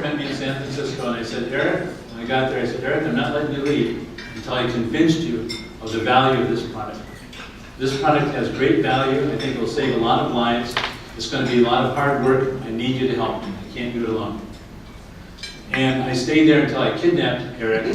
met me in San Francisco, and I said, Eric, when I got there, I said, Eric, I'm not letting you leave until I convinced you of the value of this product. This product has great value. I think it will save a lot of lives. It's going to be a lot of hard work. I need you to help me. I can't do it alone. And I stayed there until I kidnapped Eric.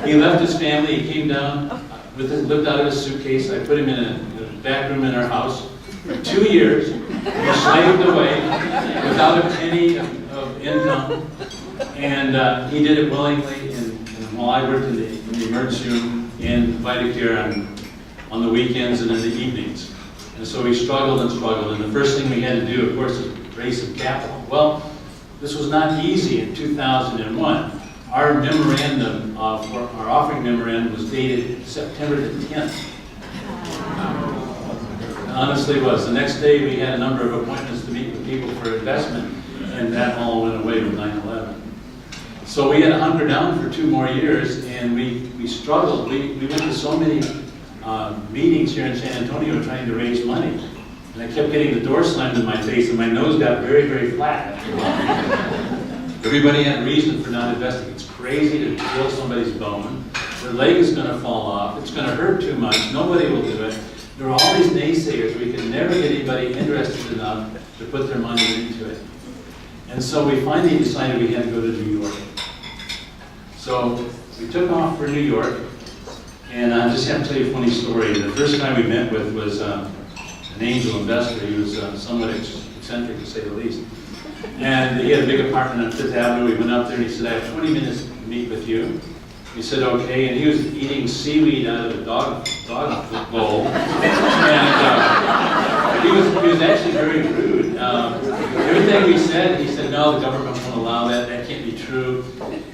He left his family. He came down, lived out of his suitcase. I put him in a back room in our house for 2 years. He slaved away without a penny of income. And he did it willingly. And while I worked in the emergency room and VitaCare on the weekends and in the evenings. And so we struggled and struggled. And the first thing we had to do, of course, is raise some capital. Well, this was not easy in 2001. Our memorandum, our offering memorandum was dated September the 10th. It honestly was. The next day we had a number of appointments to meet with people for investment, and that all went away with 9/11. So we had to hunker down for 2 more years, and we struggled. We went to so many meetings here in San Antonio trying to raise money. And I kept getting the door slammed in my face, and my nose got very, very flat. Everybody had reason for not investing. It's crazy to kill somebody's bone. Their leg is going to fall off. It's going to hurt too much. Nobody will do it. There were all these naysayers. We could never get anybody interested enough to put their money into it. And so we finally decided we had to go to New York. So we took off for New York, and I just have to tell you a funny story. The first guy we met with was an angel investor. He was somewhat eccentric, to say the least. And he had a big apartment on Fifth Avenue. We went up there, and he said, I have 20 minutes to meet with you. We said, okay. And he was eating seaweed out of a dog bowl. And he was actually very rude. Everything we said, he said, no, the government won't allow that. That can't be true.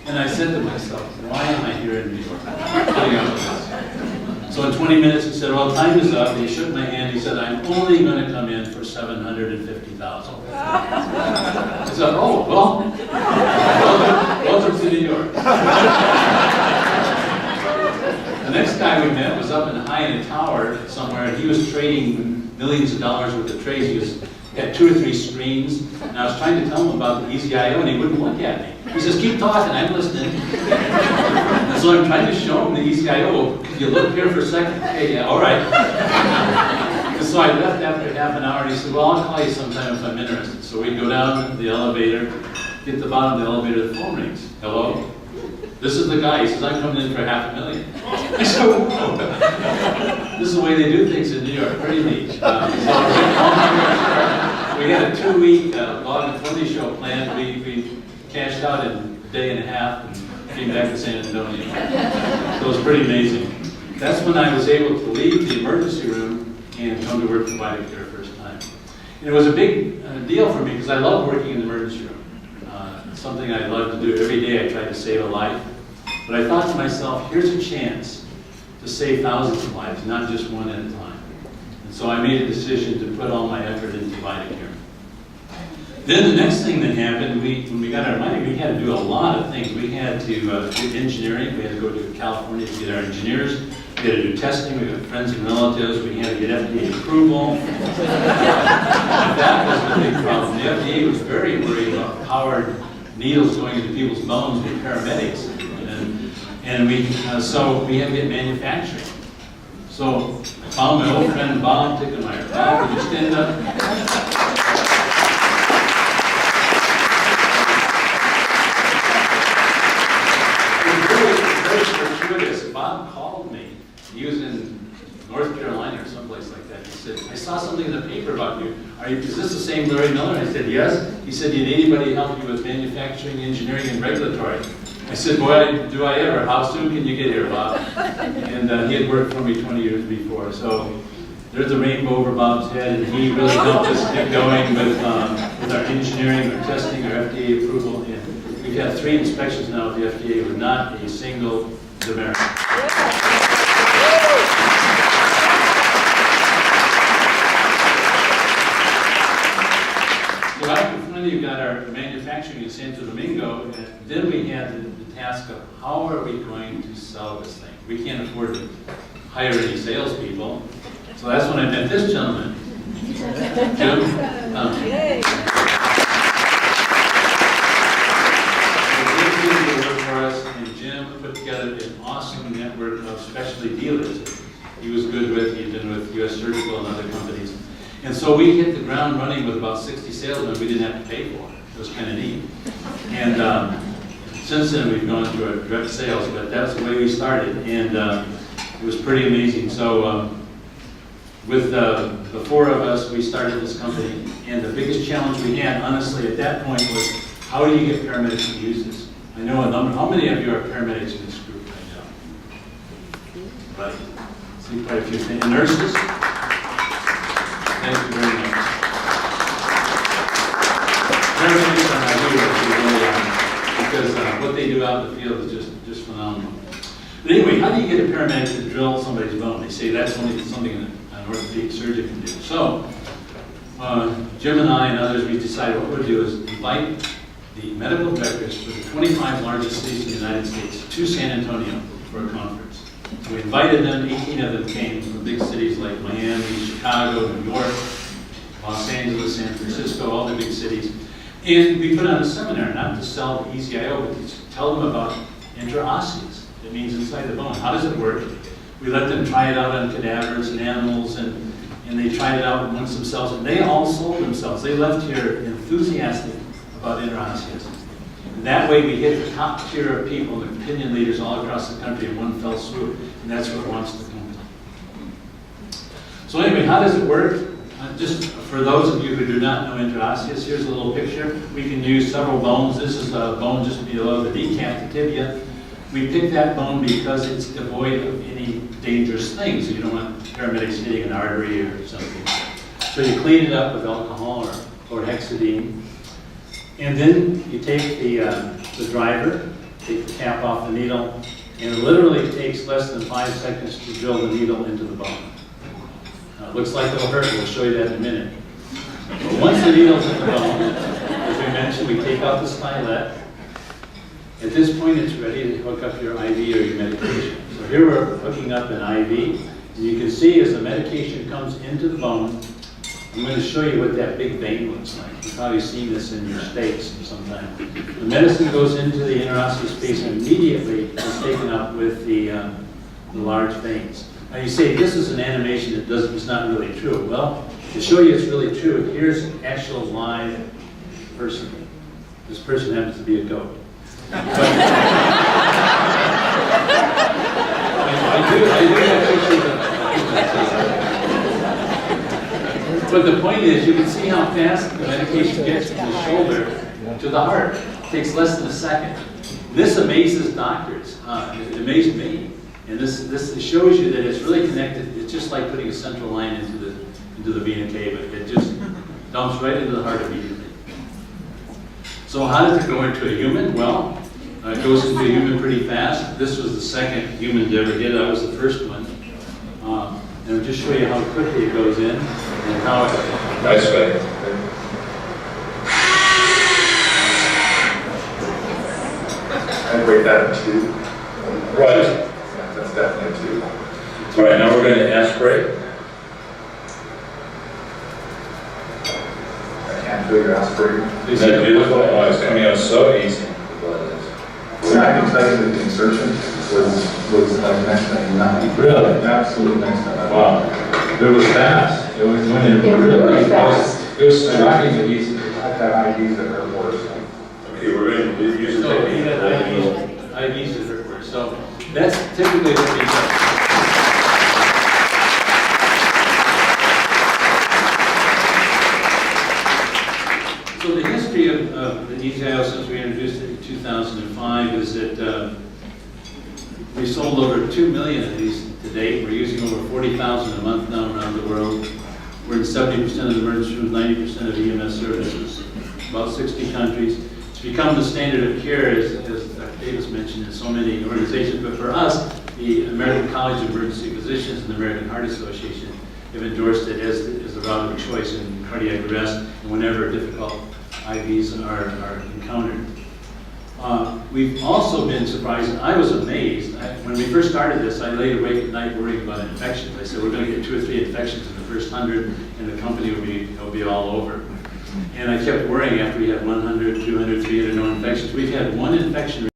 And I said to myself, why am I here in New York? Putting up with this. So in 20 minutes, he said, well, time is up. And he shook my hand. He said, I'm only going to come in for $750,000. I said, oh, well, welcome to New York. The next guy we met was up high in a tower somewhere, and he was trading millions of dollars worth of trades. He had 2 or 3 screens, and I was trying to tell him about the EasyIO, and he wouldn't look at me. He says, keep talking, I'm listening. And so I'm trying to show him the EasyIO. Could you look here for a second? Okay, yeah, all right. And so I left after half an hour, and he said, well, I'll call you sometime if I'm interested. So we go down the elevator, get to the bottom of the elevator, the phone rings. Hello? This is the guy. He says, I'm coming in for $500,000. I said, whoa. This is the way they do things in New York. Pretty neat. We had a 2-week Log and 20 show planned. We cashed out in a day and a half and came back to San Antonio. So it was pretty amazing. That's when I was able to leave the emergency room and come to work for VitaCare first time. And it was a big deal for me because I love working in the emergency room. It's something I love to do. Every day I try to save a life. But I thought to myself, here's a chance to save thousands of lives, not just one at a time. And so I made a decision to put all my effort into VitaCare. Then the next thing that happened, when we got our money, we had to do a lot of things. We had to do engineering. We had to go to California to get our engineers. We had to do testing. We got friends and relatives. We had to get FDA approval. That was the big problem. The FDA was very worried about powered needles going into people's bones with paramedics. And so we had to get manufacturing. So I found my old friend Bob Tickemeyer. Bob, would you stand up? It was very fortuitous. Bob called me. He was in North Carolina or someplace like that. He said, I saw something in the paper about you. Is this the same Larry Miller? I said, yes. He said, did anybody help you with manufacturing, engineering, and regulatory? I said, boy, do I ever. How soon can you get here, Bob? And he had worked for me 20 years before. So there's a rainbow over Bob's head, and he really helped us get going with our engineering, our testing, our FDA approval. And we've had 3 inspections now with the FDA with not a single demerit. So after finally we got our manufacturing in Santo Domingo, and then we had the task of how are we going to sell this thing? We can't afford to hire any salespeople. So that's when I met this gentleman, Jim. network of specialty dealers that he was good with. He'd been with U.S. Surgical and other companies. And so we hit the ground running with about 60 salesmen we didn't have to pay for. It was kind of neat. And since then, we've gone to our direct sales, but that's the way we started. And it was pretty amazing. So with the four of us, we started this company. And the biggest challenge we had, honestly, at that point was, how do you get paramedics to use this? I know a number. How many of you are paramedics in this group right now? Right. See quite a few things. And nurses? Thank you very much. Paramedics are my heroes, because what they do out in the field is just phenomenal. But anyway, how do you get a paramedic to drill somebody's bone? They say that's only something an orthopedic surgeon can do. So, Jim and I and others, we decided what we'll do is invite the medical directors for the 25 largest cities in the United States to San Antonio for a conference. So we invited them, 18 of them came from big cities like Miami, Chicago, New York, Los Angeles, San Francisco, all the big cities. And we put on a seminar, not to sell the EZIO, but to tell them about intraosseous. It means inside the bone. How does it work? We let them try it out on cadavers and animals, and they tried it out amongst themselves, and they all sold themselves. They left here enthusiastic about intraosseous. That way we hit the top tier of people and opinion leaders all across the country in one fell swoop, and that's what wants the company. So anyway, how does it work? Just for those of you who do not know intraosseous, here's a little picture. We can use several bones. This is a bone just below the kneecap, the tibia. We pick that bone because it's devoid of any dangerous things. So you don't want paramedics hitting an artery or something. So you clean it up with alcohol or hexidine. And then you take the driver, take the cap off the needle, and it literally takes less than 5 seconds to drill the needle into the bone. It looks like it'll hurt. We'll show you that in a minute. But once the needle's in the bone, as we mentioned, we take out the stylet. At this point, it's ready to hook up your IV or your medication. So here we're hooking up an IV. And you can see as the medication comes into the bone, I'm going to show you what that big vein looks like. You've probably seen this in your steaks sometime. The medicine goes into the interosseous space and immediately is taken up with the large veins. Now you say, this is an animation that is not really true. Well, to show you it's really true, here's an actual live person. This person happens to be a goat. I do have pictures of. But the point is, you can see how fast the medication gets from the shoulder to the heart. It takes less than a second. This amazes doctors. It amazed me. And this shows you that it's really connected. It's just like putting a central line into the vena cava. It just dumps right into the heart immediately. So how does it go into a human? Well, it goes into a human pretty fast. This was the second human to ever get it. I was the first one. And I'll just show you how quickly it goes in and how it... Nice way. I'd rate that a 2. Right. Yeah, that's definitely a 2. All right, now we're going to aspirate. I can't feel your aspirating. Isn't that beautiful? Oh, it's coming out so easy. So I can tell you that the insertion was like next to nothing. Really? Absolutely next to nothing. Wow. It was fast. It was really fast. It was shockingly easy. I've had IVs that hurt worse. Okay, we're going to use So we had IVs that hurt worse. So that's typically what we do. So the history of the EZIO since we introduced it in 2005 is that we sold over 2 million of these to date. We're using over 40,000 a month now around the world. We're in 70% of the emergency rooms, 90% of EMS services, about 60 countries. It's become the standard of care, as Dr. Davis mentioned, in so many organizations. But for us, the American College of Emergency Physicians and the American Heart Association have endorsed it as the route of choice in cardiac arrest and whenever difficult IVs are encountered. We've also been surprised, and I was amazed. When we first started this, I laid awake at night worrying about infections. I said, we're going to get 2 or 3 infections in the first 100, and the company will be all over. And I kept worrying after we had 100, 200, 300 no infections. We've had 1 infection